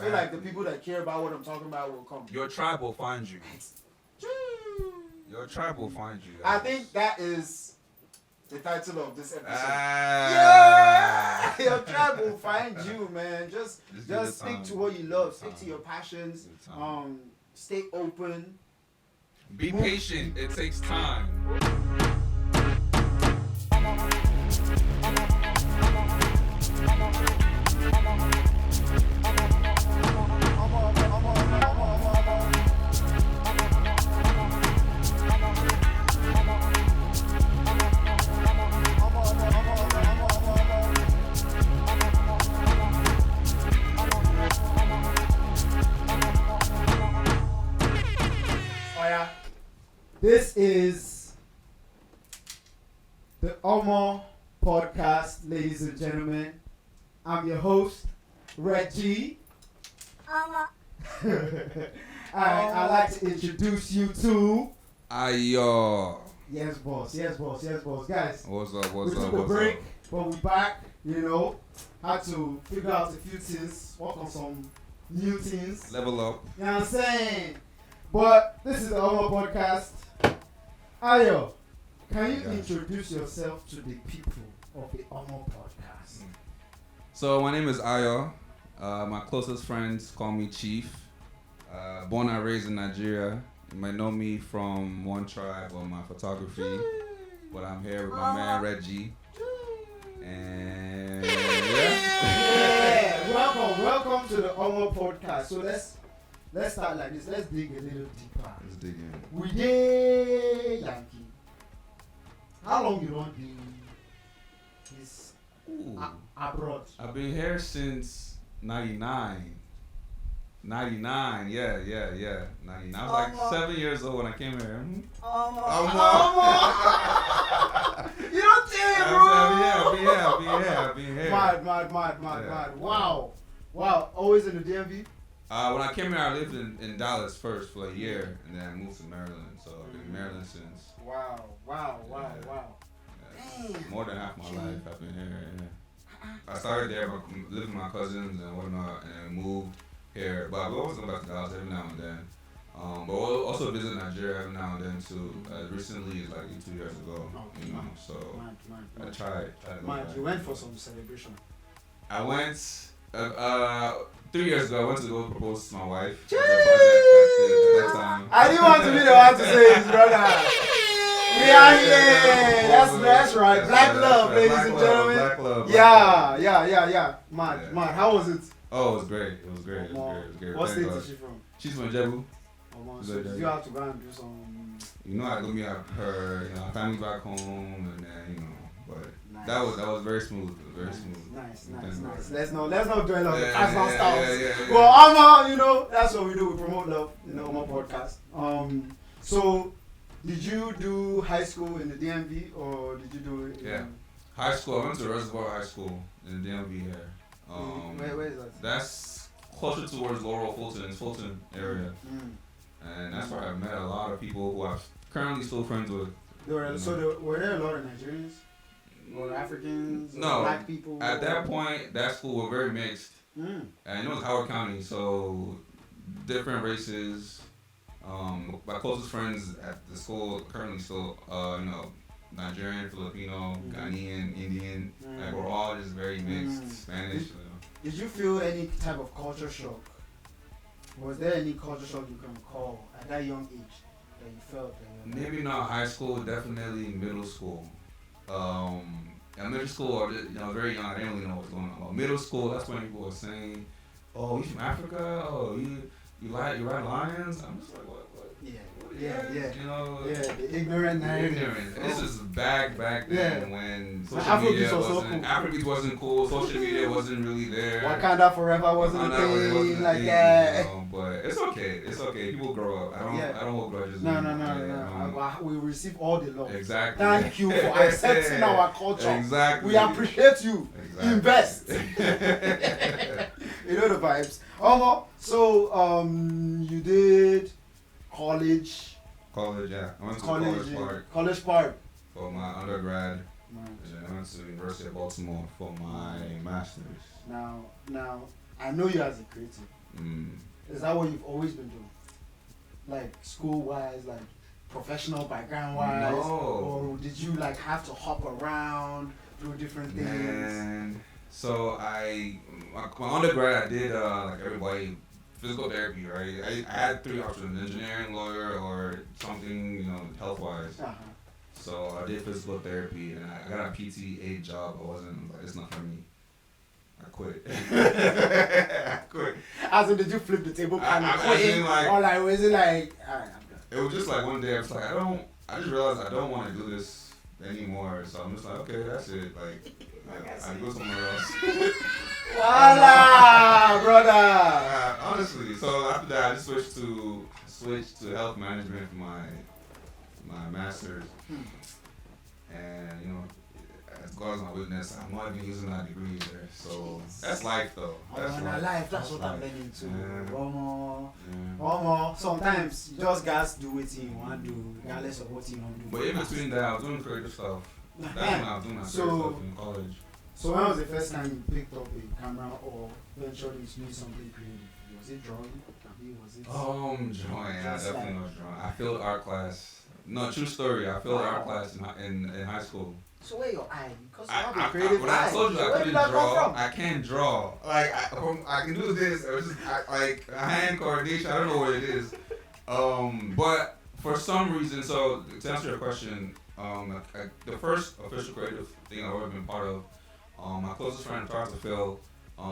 feel like the people that care about what I'm talking about will come. Your tribe will find you. Your tribe will find you. I think that is the title of this episode. Yeah! Your tribe will find you, man. Just stick to what you love. Stick to your passions. Stay open. Be patient. It takes time. This is the Omo podcast, ladies and gentlemen. I'm your host, Retji. I'd like to introduce you to... Ayo. Yes, boss. Guys, What's up? we took a break, but we're back, had to figure out a few things, work on some new things. Level up. You know what I'm saying? But this is the Omo podcast. Ayo, can you introduce yourself to the people of the Omo podcast? So my name is Ayo. My closest friends call me Chief. Born and raised in Nigeria. You might know me from One Tribe or my photography. But I'm here with my man Retji. And Welcome to the Omo podcast. So let's start like this. Let's dig a little deeper. Let's dig in. We dey Yankee. How long you don't be this abroad? I've been here since 99. 99, yeah. 99. I was like 7 years old when I came here. You don't think, bro? I've been here. Mad. Wow. Always in the DMV? When I came here, I lived in Dallas first for a year, and then I moved to Maryland. So I've been in Maryland since. Wow. Yeah. More than half my life I've been here. Yeah. I started there, lived with my cousins and whatnot, and then moved here. But we always go back to Dallas every now and then. But we'll also visit Nigeria every now and then too. Recently, like 2 years ago, So I tried. You went for some celebration. I went 3 years ago. I went to go propose to my wife. At that time. I didn't want to be the one to say his brother. We are here. That's right. Black love, ladies and gentlemen. Black love. Yeah. Mad. How was it? Oh, it was great. It was great. What state is she from? She's from Jebu. So did you have to go and do some? I go meet her, family back home, and then but nice. that was very smooth. Nice. Let's not dwell on the past styles. Yeah. Well, that's what we do. We promote love, Omo podcast. So did you do high school in the DMV or did you do it? Yeah. High school. I went to Reservoir High School in the DMV here. Where is that? That's closer towards Laurel, Fulton area. And that's where I met a lot of people who I'm currently still friends with. Were there a lot of Nigerians? Or Africans? No. Or black people? At that point, that school was very mixed. And it was Howard County, so different races. My closest friends at the school currently still, Nigerian, Filipino, Ghanaian, Indian. Like we're all just very mixed. Spanish. Did you feel any type of culture shock? Was there any culture shock you can recall at that young age that you felt? Maybe not high school, definitely middle school. In middle school, very young, I didn't really know what was going on. Middle school, that's when people were saying, "Oh, you from Africa? Oh, you ride lions?" I'm just like, what? Yeah. The ignorant. This is back then when social media wasn't, Afrobeat wasn't cool, social media wasn't really there. Wakanda Forever wasn't a thing like that. But it's okay. People grow up. I don't hold grudges. No. We receive all the love. Exactly. Thank you for accepting our culture. Exactly. We appreciate you. Exactly. Invest. You know the vibes. So you did college. Yeah. I went to College Park. For my undergrad. And then I went to the University of Baltimore for my master's. Now, I know you as a creative. Is that what you've always been doing? Like school-wise, like professional background-wise? No. Or did you like have to hop around, do different things? Man. So my undergrad I did like everybody physical therapy, right? I had three options: engineering, lawyer, or something, health wise. Uh-huh. So I did physical therapy, and I got a PTA job. It's not for me. I quit. I quit. As in, did you flip the table kind of quit? Or like, was it like, alright, I'm done? It was just like one day I was like, I just realized I don't want to do this anymore. So I'm just like, okay, that's it. Like I go somewhere else. Voila, brother. Honestly, so after that, I just switched to health management for my master's, and as God is my witness, I'm not even using that degree either. So that's life, though. That's life. That's what I'm learning too. One more. Sometimes you just guys do what you want to do, regardless of what you want to do. But in between that, I was doing creative stuff. That's when I was doing my creative stuff in college. So when was the first time you picked up a camera or ventured into something creative? Was it drawing? Was it? Drawing. I definitely was drawing. I failed art class. No, true story. I failed art class in high school. So where your eye? Because you have I, a creative when eye. I told you So I where couldn't did that come draw, from? I can't draw. Like I can do this. It was just like a hand coordination. I don't know what it is. But for some reason, so to answer your question, the first official creative thing I've ever been part of, my closest friend Tarsa Phil, we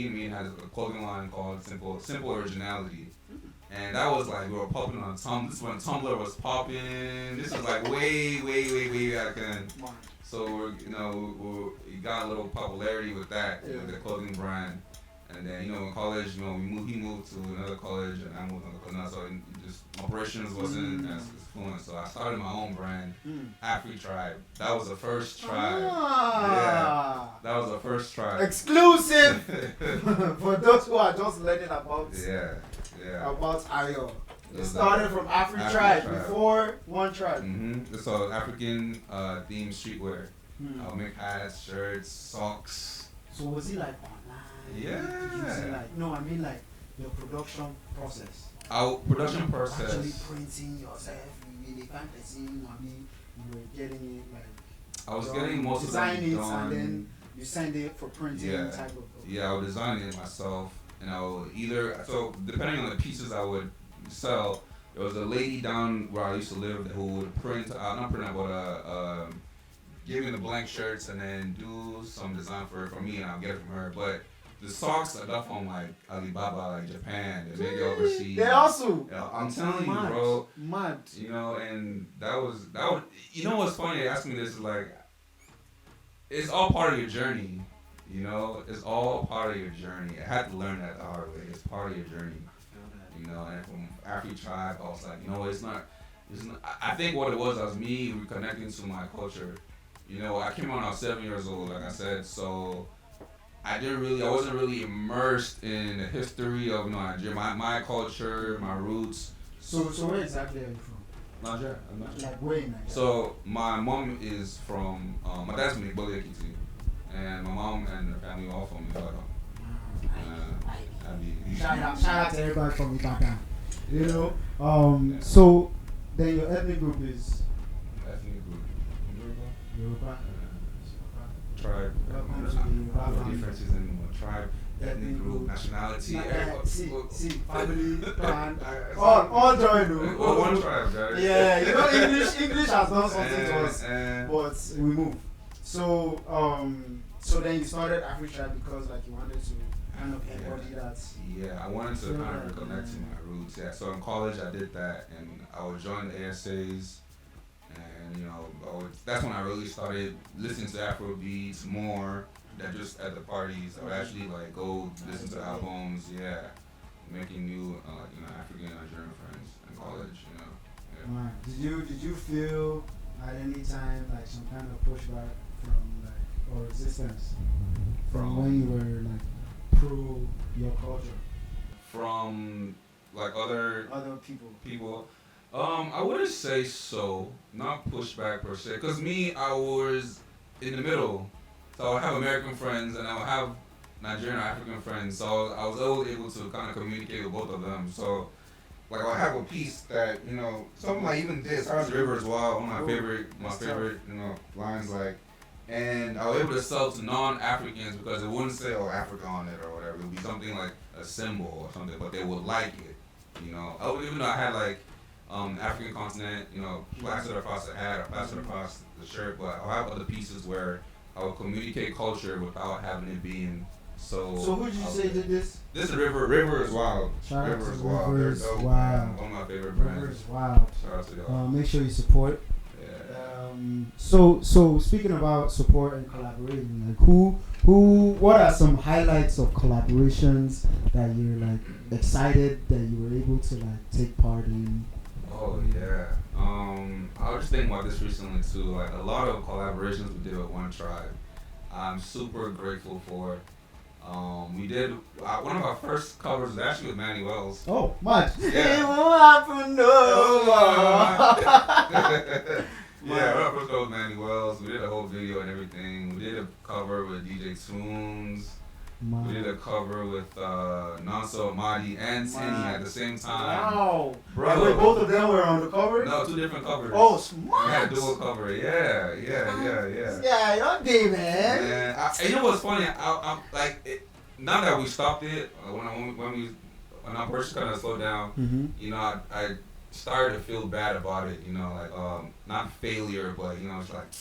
and me had a clothing line called Simple Originality. And that was like, we were popping on Tumblr. This is when Tumblr was popping. This was like way back then. So we got a little popularity with that, the clothing brand. And then in college, he moved to another college, and I moved to another. So just operations wasn't as fluent. So I started my own brand, Afri Tribe. That was the first tribe. Yeah, that was the first tribe. Exclusive for those who are just learning about. Yeah. About Ayo. It started from Afri Tribe before One Tribe. So African themed streetwear. I'll make hats, shirts, socks. So was it like online? Yeah. Did you see I mean like the production process. Our production process. Actually printing yourself, you the fantasy, you were getting it like. I was getting most of them design it done. and then you send it for printing type of. Yeah, I would design it myself. And I would depending on the pieces I would sell, there was a lady down where I used to live who would give me the blank shirts and then do some design for me, and I'll get it from her. But the socks I got from like Alibaba, like Japan, they make it overseas. They also. I'm telling you, bro. Mad. And that was. What's funny? They asked me this, like, it's all part of your journey. It's all part of your journey. I had to learn that the hard way. It's part of your journey. And from Afri Tribe, I was like, it's not. I think what it was me reconnecting to my culture. I came out when I was 7 years old, like I said, so I wasn't really immersed in the history of Nigeria, my culture, my roots. So where exactly are you from? Nigeria. Like where in Nigeria? So my mom is from, my dad's from Igbole Ekiti. And my mom and her family are all from Ibadan. Shout out to everybody from Ibadan. So then your ethnic group is Yoruba. Tribe. No differences anymore. Tribe, ethnic group, nationality. See, family, clan, all join. One tribe, guys. Yeah, English has done something to us, but we move. So then you started Afri Tribe because like you wanted to kind of embody that. Yeah, I wanted to kind of reconnect to my roots. Yeah, so in college I did that, and I would join the ASAs, and that's when I really started listening to Afro beats more than just at the parties. I would actually like go listen to albums. Yeah, making new African Nigerian friends in college. Yeah. Did you feel at any time like some kind of pushback from or resistance from when you were like pro your culture? From like other people. I wouldn't say so. Not pushback per se. Cause me, I was in the middle. So I would have American friends, and I would have Nigerian African friends, so I was always able to kind of communicate with both of them. So like I have a piece that something like even this How's the River as well, one of my favorite lines like, and I was able to sell to non-Africans because it wouldn't say Africa on it or whatever. It would be something like a symbol or something, but they would like it. Even though I had like African continent, plastered across the hat or plastered across the shirt, but I have other pieces where I would communicate culture without having it being so. So who did you say did this? This is River. River is Wild. Shout out River to is Wild. River They're is dope, Wild. man. One of my favorite brands. River is Wild. Shout out to y'all. Make sure you support. Yeah. So speaking about support and collaborating, like what are some highlights of collaborations that you're like excited that you were able to like take part in? Oh yeah. I was just thinking about this recently too. Like a lot of collaborations we did with One Tribe. I'm super grateful for. We did one of our first covers was actually with Manny Wells. Oh, much. Yeah. It won't happen no more. Yeah, our first cover was Manny Wells. We did a whole video and everything. We did a cover with DJ Tunes. We did a cover with Nanso Amadi and Tinny at the same time. Wow. Bro. Wait, both of them were on the cover? No, two different covers. Oh, smart. We had a dual cover. Yeah. Yeah, you're gay, man. And you know what's funny? I'm like, now that we stopped it, when our purchase kind of slowed down, I started to feel bad about it. Not failure, but it's like,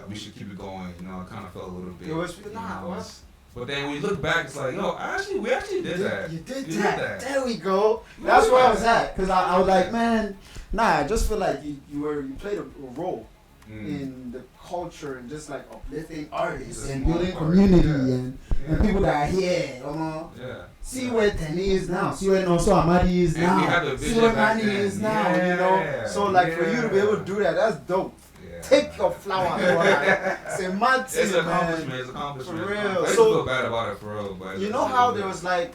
we should keep it going. I kind of felt a little bit. It was but then when you look back, it's like, we actually did that. You did that. There we go. That's where I was at. Because I was like, man, I just feel like you played a role in the culture and just like uplifting artists and building community and people that are here. See where Tenny is now. See where Nanso Amadi is now. See where Manny is now. So like for you to be able to do that, that's dope. Take your flower. Say mad thing, It's an accomplishment. It's an accomplishment. For real. I used to feel bad about it for real. But you know how there was like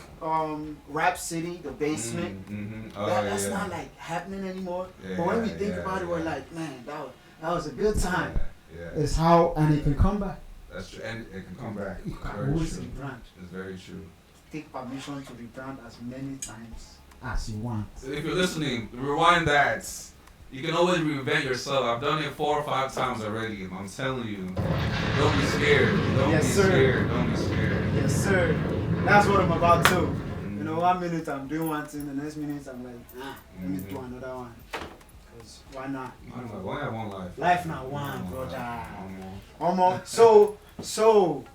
Rap City, the basement? That's not like happening anymore. But when we think about it, we're like, man, that was a good time. It's how, and it can come back. That's true. And it can come back. You can always rebrand. It's very true. Take permission to rebrand as many times as you want. So if you're listening, rewind that. You can always reinvent yourself. I've done it 4 or 5 times already. I'm telling you. Don't be scared. Don't be scared. Yes, sir. That's what I'm about to. 1 minute I'm doing one thing, the next minute I'm like, let me do another one. Because why not? Why have one life? Life not one, brother. One more. So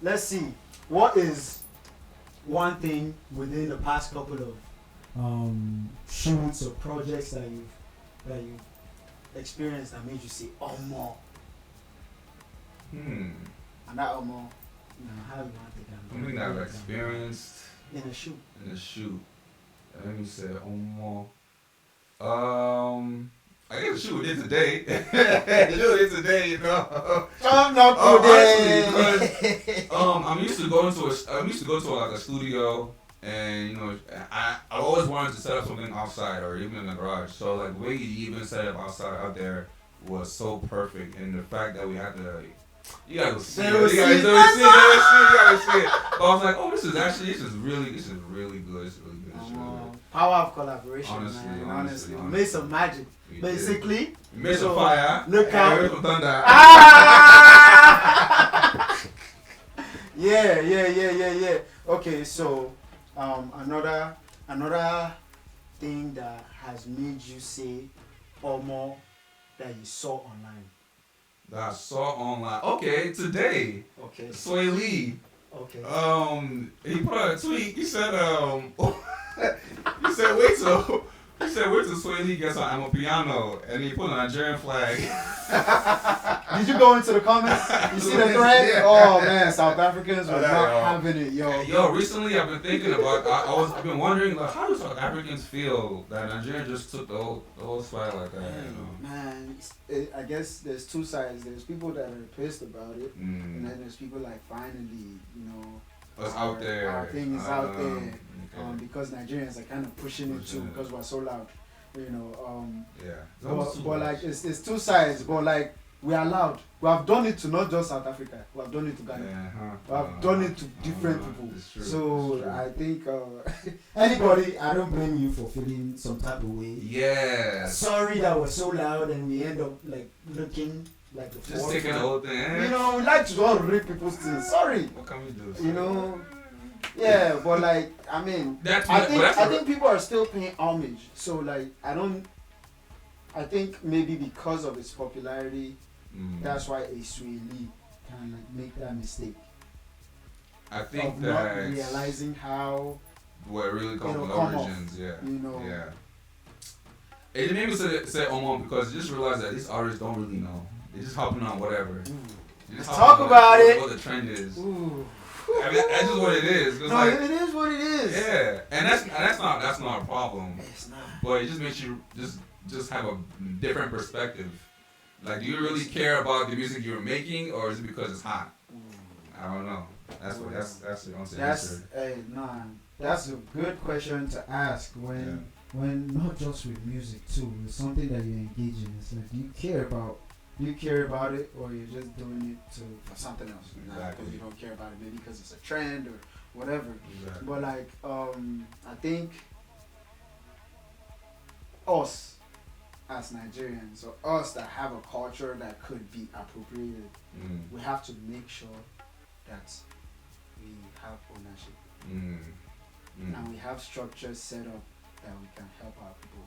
let's see. What is one thing within the past couple of shoots or projects that you've experienced that made you say, oh more? And that oh more, how you want to think of something that I've experienced in a shoot. Let me say, oh more. I guess the shoot we did today. The shoot we did today, I'm not today. Honestly, because I'm used to go to like a studio, and I always wanted to set up something outside or even in the garage. So like the way you even set it out there was so perfect, and the fact that we had to. You gotta see it. You gotta see it. But I was like, oh, this is really good. This is really good. Power of collaboration, honestly. We made some magic. Basically. We made some fire. Look out. We made some thunder. Yeah. Okay, so another thing that has made you say more that you saw online. That I saw online. Okay, today. Okay. Sway Lee. Okay. He put out a tweet. He said, wait till Sway Lee gets on Amapiano, and he put a Nigerian flag. Did you go into the comments? You see the thread? Yeah. Oh man, South Africans were not having it, yo. Yo, recently I've been thinking about. I've been wondering, like, how do South Africans feel that Nigeria just took the whole flag like that? Man, I guess there's two sides. There's people that are pissed about it, and then there's people like finally, it's out there. Our thing is out there. Okay. Because Nigerians are kind of pushing it too because we're so loud, Yeah. But like it's two sides. But like we are allowed. We have done it to not just South Africa. We have done it to Ghana. We have done it to different people. True, so I think anybody, I don't blame you for feeling some type of way. Yeah. Sorry that was so loud and we end up like looking like the just taking the whole thing. You know, we like to all rip people's things. Sorry. What can we do? You know. Yeah, but like I mean, I think people are still paying homage. So like I think maybe because of its popularity, that's why a Swahili can like make that mistake. I think of not realizing how what really comes from origins, yeah. You know. Yeah. It made me say Omo because you just realize that these artists don't really know. They're just hopping on whatever. Talk about it. What the trend is. Ooh. I mean, that's just what it is. No, like, it is what it is. Yeah, and that's not a problem. It's not. But it just makes you just have a different perspective. Like, do you really care about the music you're making, or is it because it's hot? I don't know. That's the answer. That's a good question to ask when not just with music too. It's something that you engage in. It's like, do you care about it, or you're just doing it for something else? Not because you don't care about it, maybe because it's a trend or whatever. Exactly. But like, I think us as Nigerians, or us that have a culture that could be appropriated, we have to make sure that we have ownership and we have structures set up that we can help our people,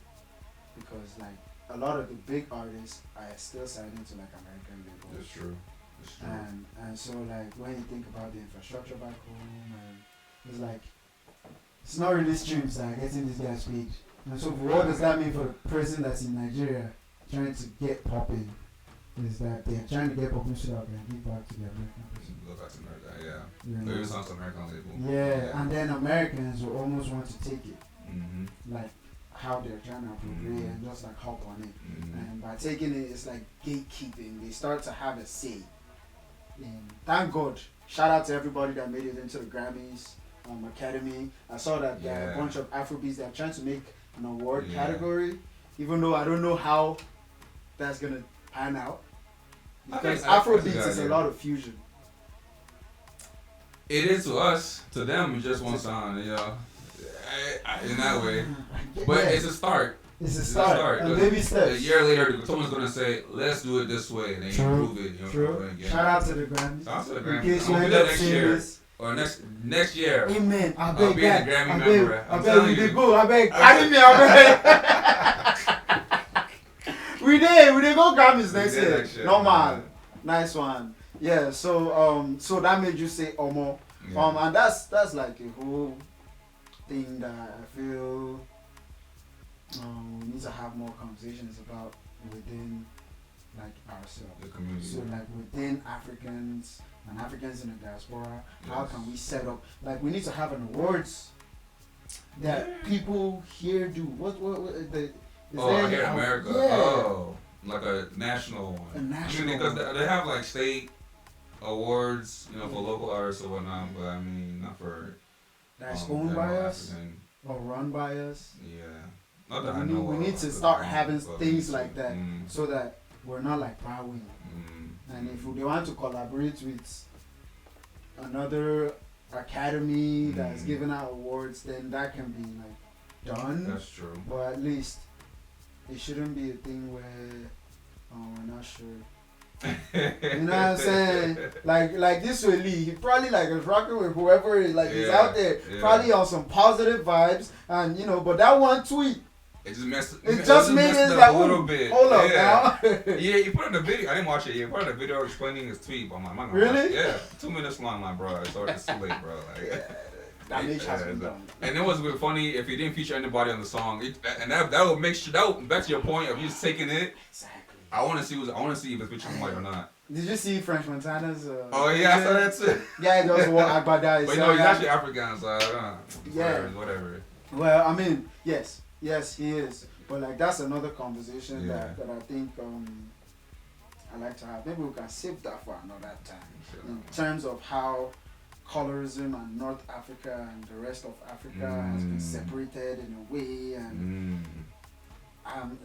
because like a lot of the big artists are still signing to like American labels. That's true. And so like when you think about the infrastructure back home, and it's like it's not really streams that are getting these guys paid. And so what does that mean for the person that's in Nigeria trying to get popping? Is that they're trying to get popping so that they can give back to the American person. Go back to America, yeah. You know? Maybe it sounds American label. Yeah, and then Americans will almost want to take it. Like how they're trying to appropriate and just like hop on it. And by taking it, it's like gatekeeping. They start to have a say. And thank God. Shout out to everybody that made it into the Grammys Academy. I saw that there are a bunch of Afrobeats that are trying to make an award category, even though I don't know how that's gonna pan out, because Afrobeats is a lot of fusion. It is to us. To them, it's just one song, you know, in that way. But it's a start. It's a start. And baby steps. A year later, someone's gonna say, "Let's do it this way," and they improve it. You know, True. Shout out to the Grammys. Shout out to the Grammys. I'm gonna do that next year. Or next year. Amen. I'll be the Grammy member. I beg we go. I beg. Carry me. I beg. we did go Grammys next year. Normal. Nice one. Yeah. So that made you say Omo. Yeah. And that's like a whole thing that I feel we need to have more conversations about within like ourselves. The community. So like within Africans and Africans in the diaspora, how can we set up, like we need to have an awards that people here do. What is here in America. Yeah. Oh, like a national one. A national because they have like state awards, you know, for local artists or whatnot, but I mean not for that's owned by us or run by us. Yeah. Not that I know. We need to start having things like that so that we're not like bowing. And if they want to collaborate with another academy that's giving out awards, then that can be like done. That's true. But at least it shouldn't be a thing where we're not sure. You know what I'm saying? Like this way, Lee, he probably like is rocking with whoever is like he's out there, probably on some positive vibes, and you know. But that one tweet, it just messed. It just made it like a little bit. Hold up now. Yeah, you put in the video. I didn't watch it. You put in the video explaining his tweet. I'm like, I'm not gonna really? Watch it. Yeah, 2 minutes long, like, bro. It's too late, bro. Like, damage has been done. And it was funny if you didn't feature anybody on the song, and that would make sure that back to your point of you just taking it. Exactly. I want to see if it's featuring somebody or not. Did you see French Montana's? Oh yeah, I saw that too. Yeah, it was what Agbada. But no, he's actually African, so whatever. Well, I mean, yes, he is. But like that's another conversation that I think I like to have. Maybe we can save that for another time. In terms of how colorism and North Africa and the rest of Africa has been separated in a way, and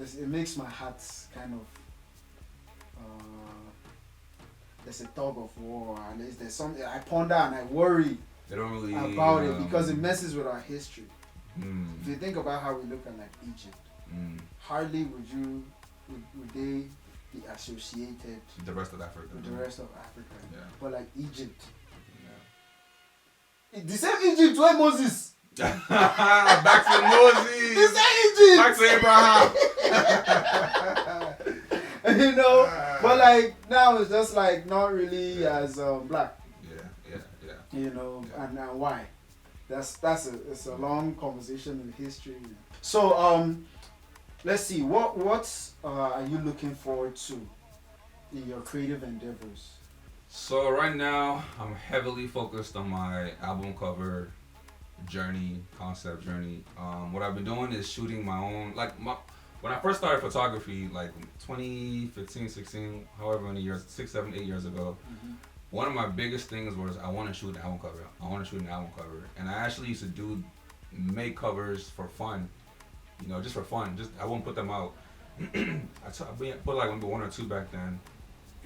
it makes my heart kind of there's a tug of war, and there's something I ponder and I worry They don't really about it because it messes with our history. Mm, If you think about how we look at like Egypt, hardly would they be associated the rest of Africa. with the rest of Africa. Yeah. But like Egypt, Yeah. the same Egypt where Moses. Back to Moses. The same Egypt. Back to Abraham. You know, but like now it's just like not really as black. Yeah. You know, Yeah. and why? It's a long conversation in history. So let's see what are you looking forward to in your creative endeavors? So right now, I'm heavily focused on my album cover concept journey. What I've been doing is shooting my own, when I first started photography, like 2015, 16, however many years, 6, 7, 8 years ago, one of my biggest things was I want to shoot an album cover. And I actually used to make covers for fun, just for fun. I won't put them out. I put like maybe 1 or 2 back then.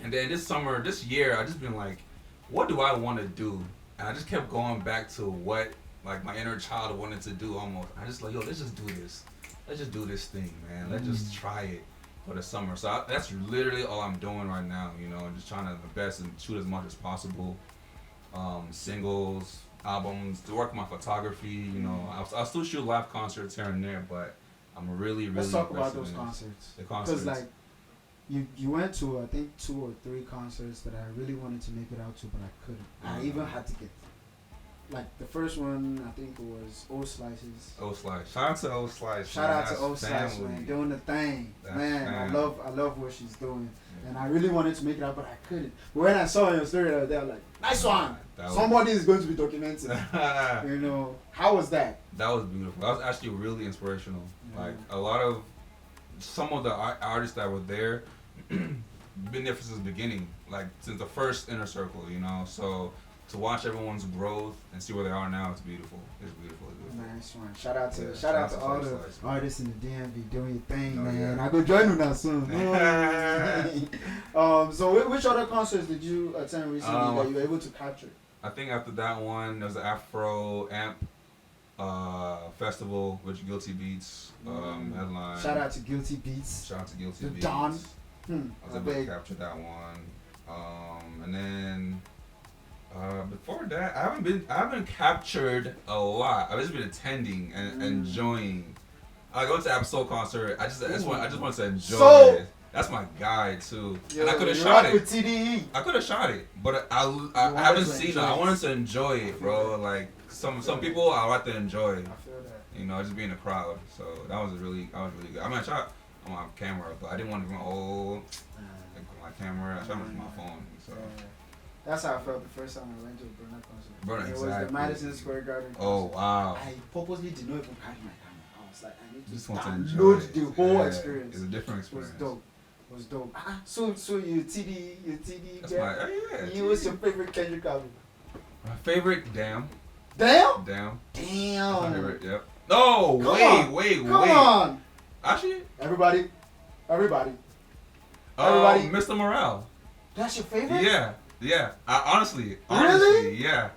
And then this year, I just been like, what do I want to do? And I just kept going back to what like my inner child wanted to do almost. I just like, yo, let's just do this. Let's just do this thing, man. Let's just try it for the summer. So that's literally all I'm doing right now, just trying to the best and shoot as much as possible. Singles, albums, to work on my photography, I'll still shoot live concerts here and there, but I'm really Let's talk about those concerts. The concerts. Because like you went to I think 2 or 3 concerts that I really wanted to make it out to, but I couldn't. I even had to get like the first one. I think it was O Slices. O Slice. Shout out to O Slice. Shout out to O Slice, man, doing the thing, man. I love what she's doing, and I really wanted to make it out, but I couldn't. But when I saw your story, they were like, "Nice one! Somebody is going to be documented." How was that? That was beautiful. That was actually really inspirational. Like some of the artists that were there, been there since the beginning, like since the first inner circle, So to watch everyone's growth and see where they are now, it's beautiful. It's beautiful. Nice one. Shout out to all the artists in the DMV doing your thing, man. Yeah. I go join you now soon. So which other concerts did you attend recently that you were able to capture? I think after that one, there was the Afro Amp festival, which Guilty Beats headline. Shout out to Guilty Beats. The Beats. Don. I was able to capture that one. And then before that, I haven't captured a lot. I've just been attending and enjoying. I go to Absol concert. I just want to enjoy it. That's my guy too. And I could have shot it. With TDE. I could have shot it, but I haven't seen it. I wanted to enjoy it, bro. Like some people, I like to enjoy. I feel that. Just be in the crowd. So that was really good. I mean, I shot on my camera, but I didn't want to go my camera. I shot with my phone. So. That's how I felt the first time I went to a Burna concert. It was the Madison Square Garden concert. Oh wow! I purposely did not even carry my camera. I was like, I need to just want download the whole experience. It's a different experience. It was dope. So you TD That's guy. You was your favorite Kendrick album? My favorite, Damn. Damn. That's my favorite. Yep. No, wait. Come on. Actually, everybody. Mr. Morale. That's your favorite? Yeah. Honestly, really? Yeah.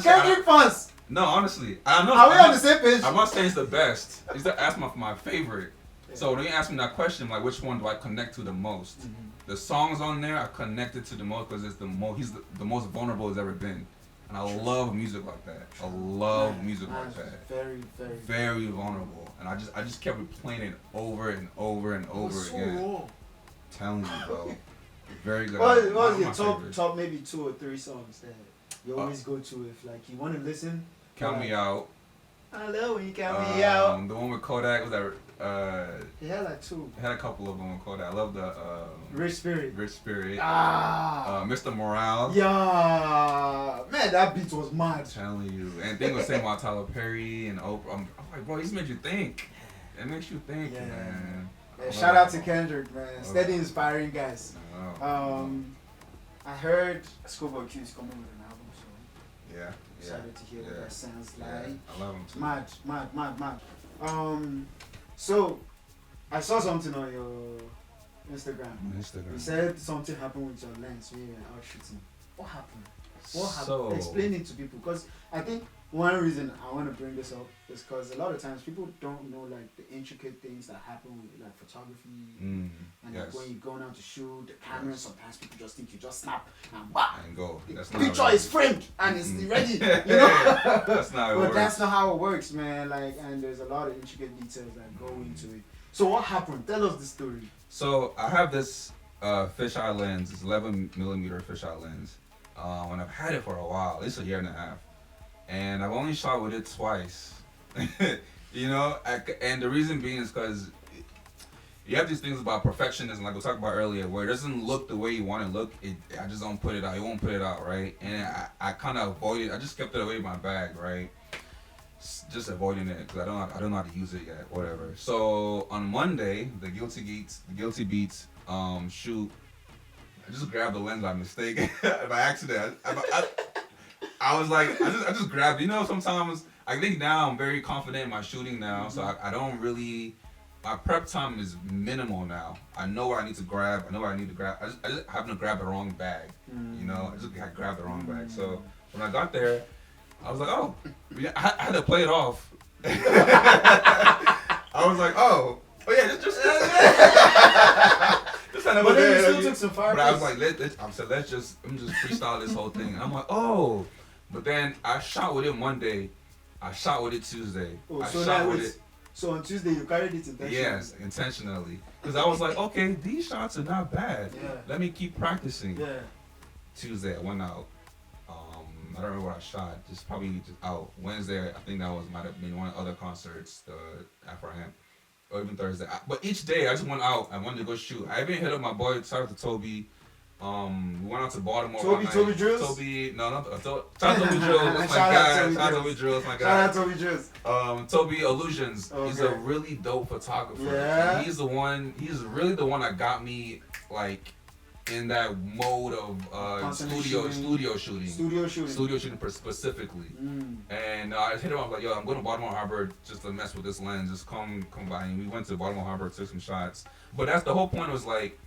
Kendrick fans. No, honestly, I know. Are we on the same page? I'm not saying it's the best. It's ask my favorite. Yeah. So when you ask me that question, like which one do I connect to the most? Mm-hmm. The songs on there I connected to the most because it's the most. He's the most vulnerable he's ever been, and I love music like that. I love music like that. Very vulnerable, and I just kept replaying it over and over and over again. Raw. Telling you, bro. Very good. What was your top maybe 2 or 3 songs that you always go to if like you want to listen? Count Me Out. I love when you count me out. The one with Kodak was that. He had like 2. He had a couple of them with Kodak. I love the Rich Spirit. Mr. Morale. Yeah, man, that beat was mad. I'm telling you, and they were saying about Tyler Perry and Oprah. I'm like, bro, he's made you think. It makes you think, man. Shout out to Kendrick, man. Steady inspiring guys. I heard Schoolboy Q is coming with an album soon. Yeah. Excited to hear what that sounds like. I love him too. Mad. So I saw something on Instagram. You said something happened with your lens when you were out shooting. What happened? So, explain it to people, because I think one reason I want to bring this up is because a lot of times people don't know like the intricate things that happen with like photography and like when you're going out to shoot the camera. Sometimes people just think you just snap and whap and go. The picture is framed and it's ready. You know, that's not how it works. But that's not how it works, man. Like, and there's a lot of intricate details that go into it. So what happened? Tell us the story. So I have this fisheye lens. It's 11mm fisheye lens. And I've had it for a while, at least a year and a half. And I've only shot with it twice. You know, and the reason being is because you have these things about perfectionism, like we talked about earlier, where it doesn't look the way you want it to look. I just don't put it out. It won't put it out, right? And I kind of avoided. I just kept it away in my bag, right? Just avoiding it because I don't know how to use it yet, whatever. So on Monday, the Guilty Beats shoot. I just grabbed the lens by mistake, by accident. I was like, I just grabbed. You know, sometimes I think now I'm very confident in my shooting now, so I don't really. My prep time is minimal now. I know what I need to grab. I know what I need to grab. I just happen to grab the wrong bag. You know, I just grabbed the wrong bag. So when I got there, I was like, oh, I had to play it off. I was like, oh yeah, just. But then you still took some fire. But I was like, let's just freestyle this whole thing. And I'm like, oh. But then I shot with it Monday. I shot with it Tuesday. So on Tuesday you carried it intentionally? Yes, intentionally. Because I was like, okay, these shots are not bad. Yeah. Let me keep practicing. Yeah. Tuesday I went out. I don't remember what I shot. Just out. Wednesday, I think might have been one of the other concerts, the Afro Amp. Or even Thursday. But each day I just went out. I wanted to go shoot. I even hit up my boy. Shout out to Toby. We went out to Baltimore. Toby Drills? Toby, no, not Toby Drills. That's my guy. Shout out Toby Drills, my guy. Shout out Toby Drills. Toby Illusions. Okay. He's a really dope photographer. Yeah. And he's really the one that got me like in that mode of studio shooting. Studio shooting specifically. And I hit him up like, yo, I'm going to Baltimore Harbor just to mess with this lens. Just come by. And we went to Baltimore Harbor, took some shots. But that's the whole point. Was like,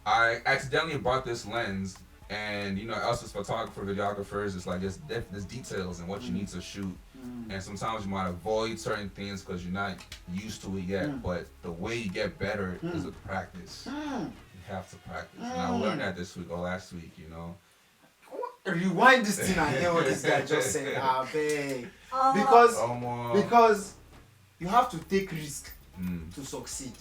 I accidentally bought this lens, and you know, us as photographers, videographers, it's like there's details in what you need to shoot. And sometimes you might avoid certain things because you're not used to it yet. But the way you get better is with practice. You have to practice. And I learned that this week or last week, you know. Rewind this thing and hear what this guy just said. Babe. Because you have to take risk to succeed.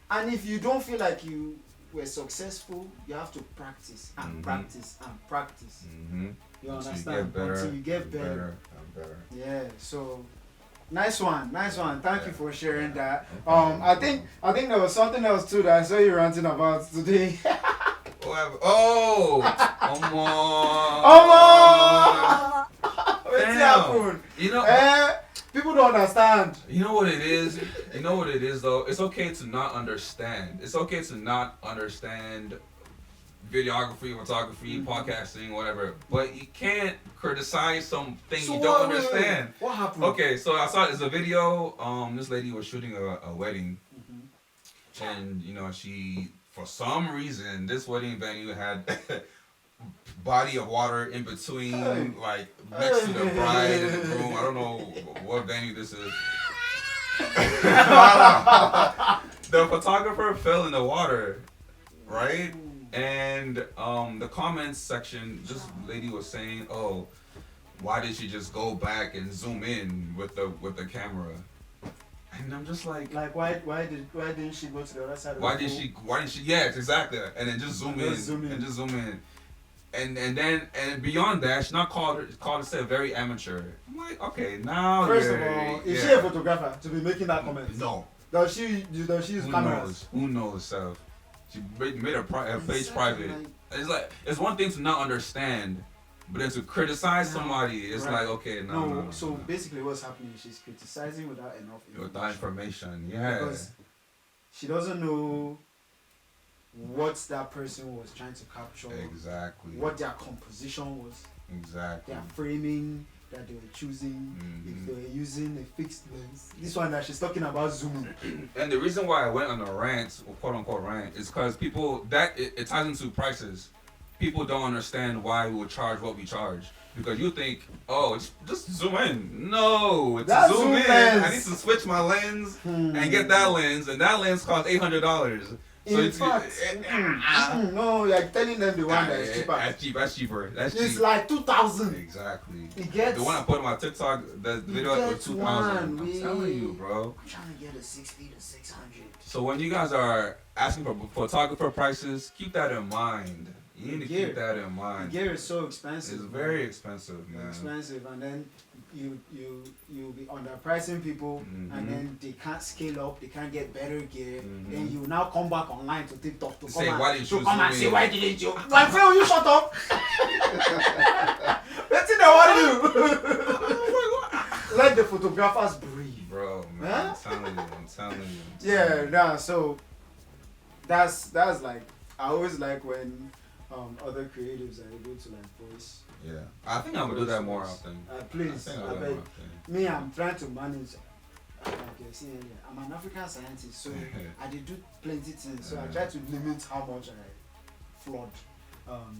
And if you don't feel like you were successful, you have to practice and practice and practice. You understand? Until you get better. Yeah, so nice one. Thank you for sharing that. I think there was something else too that I saw you ranting about today. Damn. You know, people don't understand. You know what it is? Though? It's okay to not understand. It's okay to not understand videography, photography, podcasting, whatever. But you can't criticize something you don't understand. What happened? Okay, so I saw there's a video. This lady was shooting a wedding. And, you know, she, for some reason, this wedding venue had body of water in between, like, next to the bride and the groom. I don't know what venue this is. The photographer fell in the water, right? And the comments section, this lady was saying, oh, why did she just go back and zoom in with the camera? And I'm just like why didn't she go to the other side of the pool? Why didn't she yes, exactly. And then just zoom in. And beyond that, she not called herself very amateur. I'm like, okay, now first of all, is she a photographer to be making that comment? No. Does she use cameras? Who knows? She made her page private. It's one thing to not understand, but then to criticize somebody, it's like, okay, no. So basically what's happening is she's criticizing without enough information. Without information, yeah. Because she doesn't know what that person was trying to capture. Exactly. What their composition was. Exactly. Their framing, that they were choosing, if they were using a fixed lens. This one that she's talking about zooming. And the reason why I went on a rant, or quote unquote rant, is because people it ties into prices. People don't understand why we would charge what we charge. Because you think, oh, it's just zoom in. No, it's That zoom in. lens. I need to switch my lens and get that lens, and that lens costs $800. So In fact, no, you're telling them the one that is cheaper. That's cheaper. That's cheap. It's like 2,000. Exactly. It gets, The one I put on my TikTok, the video was 2,000. I'm telling you, bro. I'm trying to get a 60 to 600. So when you guys are asking for photographer prices, keep that in mind. You need to keep that in mind. Gear is so expensive. It's very expensive, man. Expensive, and then you'll be underpricing people, and then they can't scale up, they can't get better gear. Then you now come back online to TikTok to say, come why and, didn't to you come and zoom say, in? why didn't you? My friend, will you shut up? Let's see the what you. Let the photographers breathe, bro. Man, huh? I'm telling you. Yeah, nah. So that's like, I always like when other creatives are able to like voice. Yeah, I think I'm gonna do that more often. Please, I think I I'll do that beg. more often. Me, I'm trying to manage. Like you're saying earlier, I'm an African scientist, so I did do plenty things. So I try to limit how much I flood,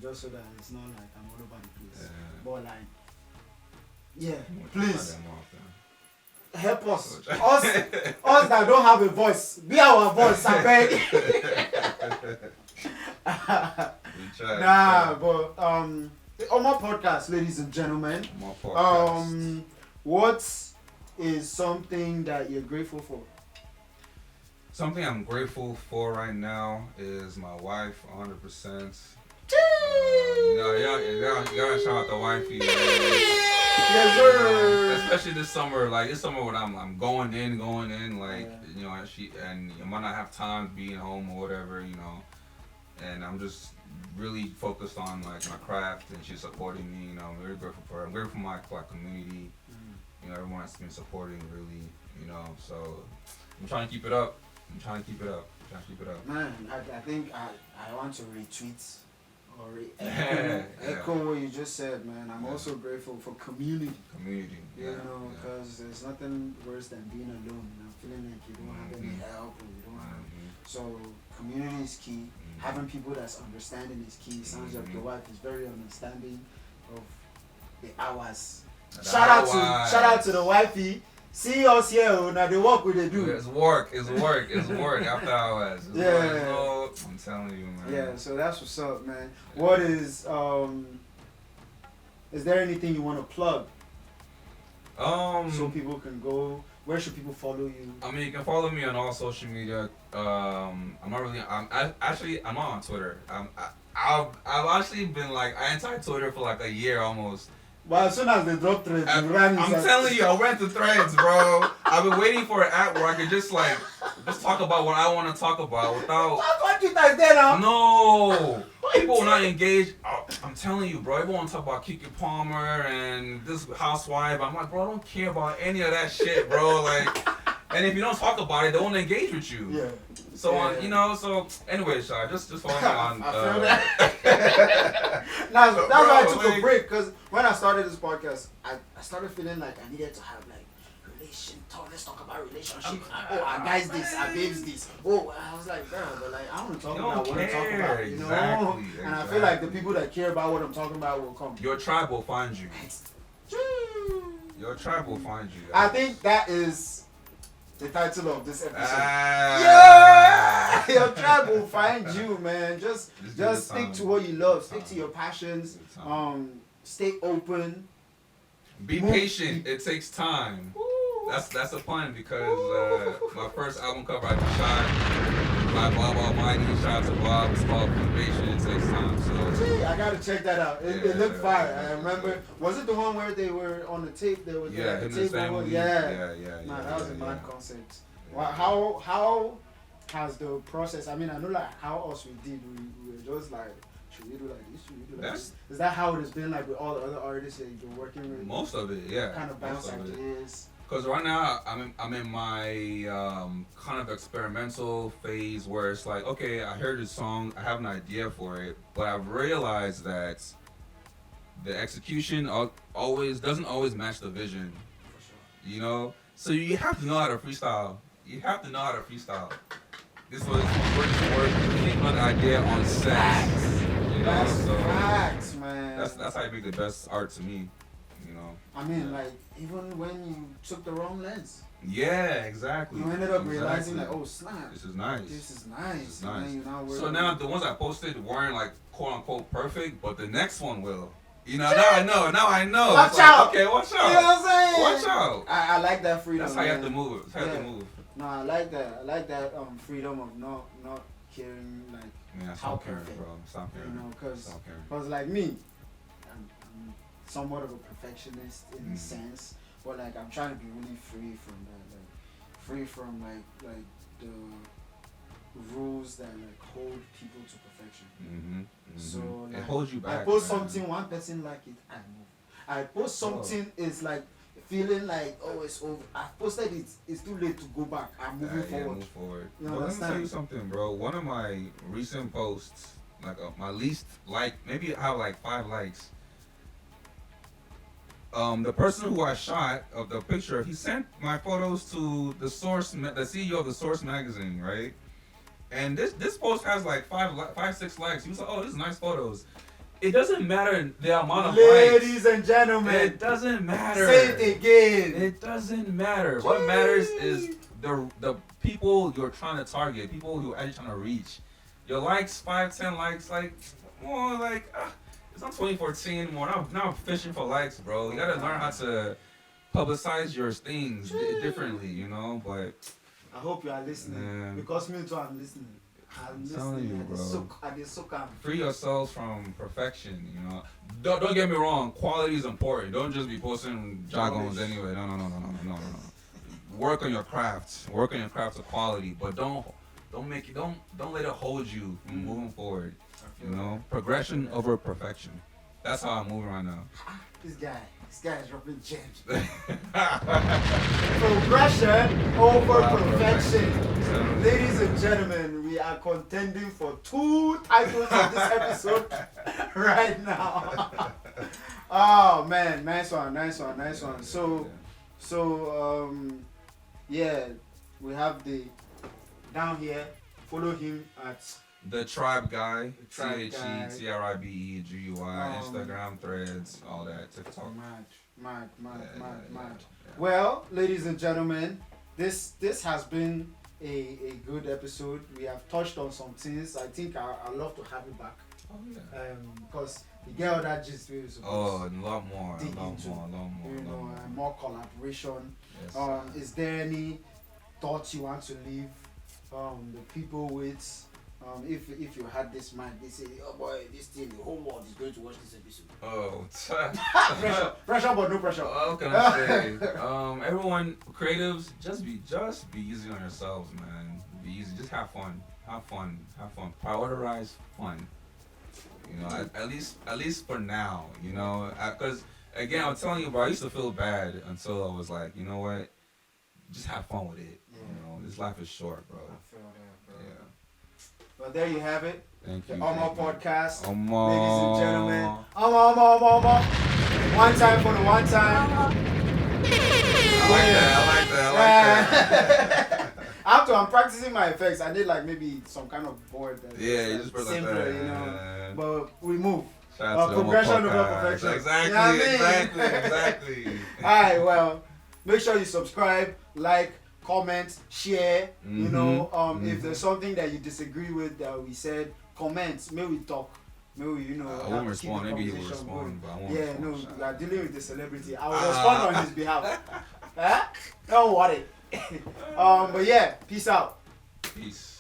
just so that it's not like I'm all over the place. But like, yeah, please help us. Us that don't have a voice, be our voice, I beg. Nah, but on my podcast, ladies and gentlemen, what is something that you're grateful for? Something I'm grateful for right now is my wife, 100%. You gotta shout out the wifey. Yes, sir. Especially this summer, like this summer when I'm going in, like you know, and you might not have time being home or whatever, you know, and I'm just really focused on like my craft, and she's supporting me. You know, I'm very grateful for her. I'm grateful for my community. You know, everyone has been supporting really. You know, so I'm trying to keep it up. Man, I think I want to retweet or echo what you just said, man. I'm also grateful for community. You know, because there's nothing worse than being alone. You know, feeling like you don't have any help or you don't have. So community is key. Having people that's understanding is key. Sounds like your wife is very understanding of the hours. Shout out to the wifey. See us here, now the work we they do. It's work after hours. I'm telling you, man. Yeah, so that's what's up, man. What is there anything you want to plug? So people can go. Where should people follow you? I mean, you can follow me on all social media. I'm not on Twitter. I've actually been like anti-Twitter for like a year almost. Well, as soon as they drop threads, I'm telling you, I went to Threads, bro. I've been waiting for an app where I could just talk about what I want to talk about without. That's what Twitter is there now. No, people will not engage. I'm telling you, bro. Everyone talk about Kiki Palmer and this housewife. I'm like, bro, I don't care about any of that shit, bro. Like, and if you don't talk about it, they won't engage with you. Yeah. So you know. So anyway, Shai, just follow me on. I feel that. That's why I took a break, because when I started this podcast, I started feeling like I needed to have like let's talk about relationships. I guys this, I babes this. I was like, bro, but like I want to talk about what I'm talking about, you know. Exactly. And I feel like the people that care about what I'm talking about will come. Your tribe will find you. Your tribe will find you. I think that is the title of this episode. Yeah! Your tribe will find you, man. Just stick to what you love. Stick to your passions. Stay open. Be patient. It takes time. That's the plan, because my first album cover I shot by Bob Almighty. Shout out to Bob. It's called Be Patient. It takes time. So I gotta check that out. It looked fire. I remember. Was it the one where they were on the tape? There was him and the his tape. family. Yeah. Nah, that was a mad concept. How has the process? I mean, I know like how us we did. We were just like, should we do like this? Should we do like this? Is that how it has been like with all the other artists that you've been working with? Most of it, yeah. Kind of bounce ideas. Because right now I'm in my kind of experimental phase where it's like, okay, I heard this song, I have an idea for it, but I've realized that the execution, all always doesn't always match the vision. For sure. You know, so you have to know how to freestyle. You have to know how to freestyle. This was work. Came on the idea on set. Facts. You know, That's so facts, man. that's how you make the best art to me. You know. I mean, like, even when you took the wrong lens, Yeah, exactly. you ended up realizing, like, oh, snap. This is nice. This is nice. This is nice. And then So now the ones I posted weren't like quote unquote perfect, but the next one will. You know, now I know. Now I know. Watch It's like, out. okay, watch out. You know what I'm saying? Watch out. I like that freedom. That's how you have man. to move. That's how you have to Yeah. move. No, I like that. I like that freedom of not caring, like, Yeah, how stop caring, perfect. bro. Stop caring. You know, because Stop caring. like me, I'm somewhat of a perfectionist in a Mm. sense, but like I'm trying to be really free from that, like free from like the rules that like hold people to perfection. Mm-hmm. Mm-hmm. So it like, holds you back. I post man. something, one person like it, I move. I post something, it's like feeling like, oh, it's over. I posted it, it's too late to go back. I'm moving Yeah, forward. move forward. You But let me understand? tell you something, bro. One of my recent posts, like my least like, maybe I have like 5 likes. The person who I shot of the picture, he sent my photos to the the CEO of the Source magazine, right? And this post has like 6 likes. He was like, oh, this is nice photos. It doesn't matter the amount of Ladies likes. and gentlemen, It doesn't matter. say it again. It doesn't matter. What matters is the people you're trying to target, people you're actually trying to reach. Your likes, 5, 10 likes, like more like it's not 2014 anymore. Now I'm fishing for likes, bro. You gotta learn how to publicize your things differently, you know. But I hope you are listening, Man. because me too, I'm listening. I'm telling listening. you, bro. I did so calm. free yourselves from perfection, you know. Don't get me wrong. Quality is important. Don't just be posting jargons anyway. No. Work on your craft. Work on your craft of quality, but don't let it hold you from moving forward. You know, progression over perfection. That's how I'm moving right now. This guy is dropping gems. Progression over perfection. Ladies and gentlemen, we are contending for 2 titles of this episode right now. Oh man, nice one. So yeah, we have the down here. Follow him at The Tribe Guy, The Tribe Guy. THETRIBEGUY, Instagram, Threads, all that, TikTok. Mad. Yeah. Well, ladies and gentlemen, this has been a good episode. We have touched on some things. I think I'd love to have you back. Oh yeah. Because the girl that just we were supposed Oh, a lot more, dig into, you know, more collaboration. Yes. Is there any thoughts you want to leave the people with? If you had this mind, they say, oh boy, this thing, the whole world is going to watch this episode. Oh, pressure, but no pressure. what can I say? Everyone, creatives, just be easy on yourselves, man. Be easy. Just have fun. Prioritize fun. You know, at least for now. You know, because again, I'm telling you, bro, I used to feel bad until I was like, you know what? Just have fun with it. Yeah. You know, this life is short, bro. I feel that, bro. Yeah. Well, there you have it. Thank The you. Omo podcast. Omo. Ladies and gentlemen. Omo. One time for the one time. I like that. After I'm practicing my effects, I need like maybe some kind of board that Yeah, you like just put simpler, like that. you know. But we move. Shout out to the Progression Omo over podcast. perfection. Exactly, You know what I mean? exactly. Alright, well, make sure you subscribe, like, comment, share. You know, if there's something that you disagree with that we said, comment. May we talk. May we, you know, I won't respond. Maybe he will respond, but I won't Yeah, no, respond. we are dealing with the celebrity. I will respond on his behalf. Huh? Don't worry. But yeah, peace out. Peace.